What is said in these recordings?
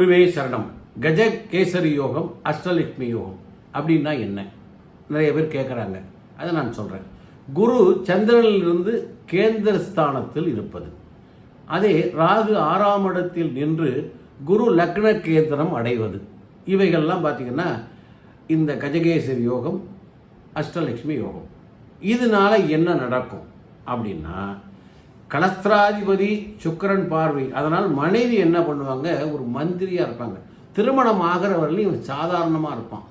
குருவே சரணம். கஜ கேசரி யோகம், அஷ்டலட்சுமி யோகம் அப்படின்னா என்ன? நிறைய பேர் கேட்குறாங்க. அதை நான் சொல்கிறேன். குரு சந்திரனிலிருந்து கேந்திர ஸ்தானத்தில் இருப்பது, அதே ராகு 6ஆம் இடத்தில் நின்று குரு லக்ன கேந்திரம் அடைவது, இவைகள்லாம் பார்த்திங்கன்னா இந்த கஜகேசரி யோகம், அஷ்டலட்சுமி யோகம். இதனால என்ன நடக்கும் அப்படின்னா, கலஸ்திராதிபதி சுக்கிரன் பார்வை. அதனால் மனைவி என்ன பண்ணுவாங்க, ஒரு மந்திரியாக இருப்பாங்க. திருமணம் ஆகிறவர்களையும் இவன் சாதாரணமாக இருப்பான்,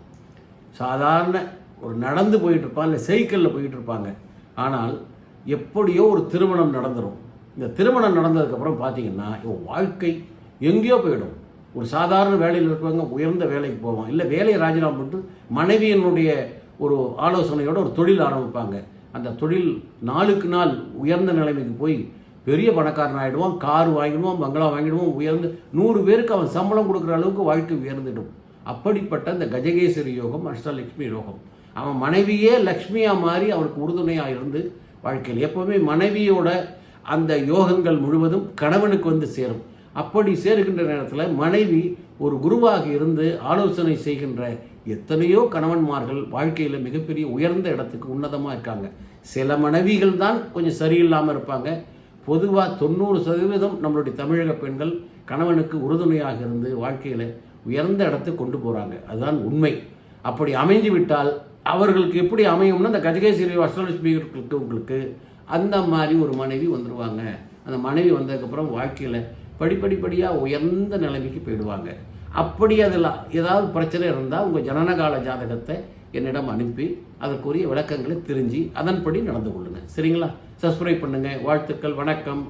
சாதாரண ஒரு நடந்து போயிட்டு இருப்பான், இல்லை சைக்கிளில் போயிட்டு இருப்பாங்க. ஆனால் எப்படியோ ஒரு திருமணம் நடந்துடும். இந்த திருமணம் நடந்ததுக்கப்புறம் பார்த்தீங்கன்னா இவன் வாழ்க்கை எங்கேயோ போயிடும். ஒரு சாதாரண வேலையில் இருக்கிறவங்க உயர்ந்த வேலைக்கு போவான், இல்லை வேலையை ராஜினாமா பண்ணிட்டு மனைவியினுடைய ஒரு ஆலோசனையோட ஒரு தொழில் ஆரம்பிப்பாங்க. அந்த தொழில் நாளுக்கு நாள் உயர்ந்த நிலைமைக்கு போய் பெரிய பணக்காரன் ஆகிடுவான், கார் வாங்கிடுவான், பங்களா வாங்கிடுவான், உயர்ந்து 100 பேருக்கு அவன் சம்பளம் கொடுக்குற அளவுக்கு வாழ்க்கை உயர்ந்துடும். அப்படிப்பட்ட இந்த கஜகேசரி யோகம், அஷ்டலட்சுமி யோகம், அவன் மனைவியே லக்ஷ்மியாக மாறி அவனுக்கு உறுதுணையாக இருந்து வாழ்க்கையில் எப்போவுமே மனைவியோட அந்த யோகங்கள் முழுவதும் கணவனுக்கு வந்து சேரும். அப்படி சேருகின்ற நேரத்தில் மனைவி ஒரு குருவாக இருந்து ஆலோசனை செய்கின்ற எத்தனையோ கணவன்மார்கள் வாழ்க்கையில் மிகப்பெரிய உயர்ந்த இடத்துக்கு உன்னதமாக இருக்காங்க. சில மனைவிகள் தான் கொஞ்சம் சரியில்லாமல் இருப்பாங்க. பொதுவாக 90% நம்மளுடைய தமிழக பெண்கள் கணவனுக்கு உறுதுணையாக இருந்து வாழ்க்கையில் உயர்ந்த இடத்துக்கு கொண்டு போகிறாங்க. அதுதான் உண்மை. அப்படி அமைஞ்சு விட்டால் அவர்களுக்கு எப்படி அமையும்னா, இந்த கஜகேசரி அஷ்டலட்சுமி உங்களுக்கு அந்த மாதிரி ஒரு மனைவி வந்துடுவாங்க. அந்த மனைவி வந்ததுக்கப்புறம் வாழ்க்கையில் படிப்படியாக உயர்ந்த நிலைமைக்கு போயிடுவாங்க. அப்படி அதில் ஏதாவது பிரச்சனை இருந்தால் உங்கள் ஜனனகால ஜாதகத்தை என்னிடம் அனுப்பி அதற்குரிய விளக்கங்களை தெரிஞ்சு அதன்படி நடந்து கொள்ளுங்கள். சரிங்களா? சப்ஸ்கிரைப் பண்ணுங்கள். வாழ்த்துக்கள். வணக்கம்.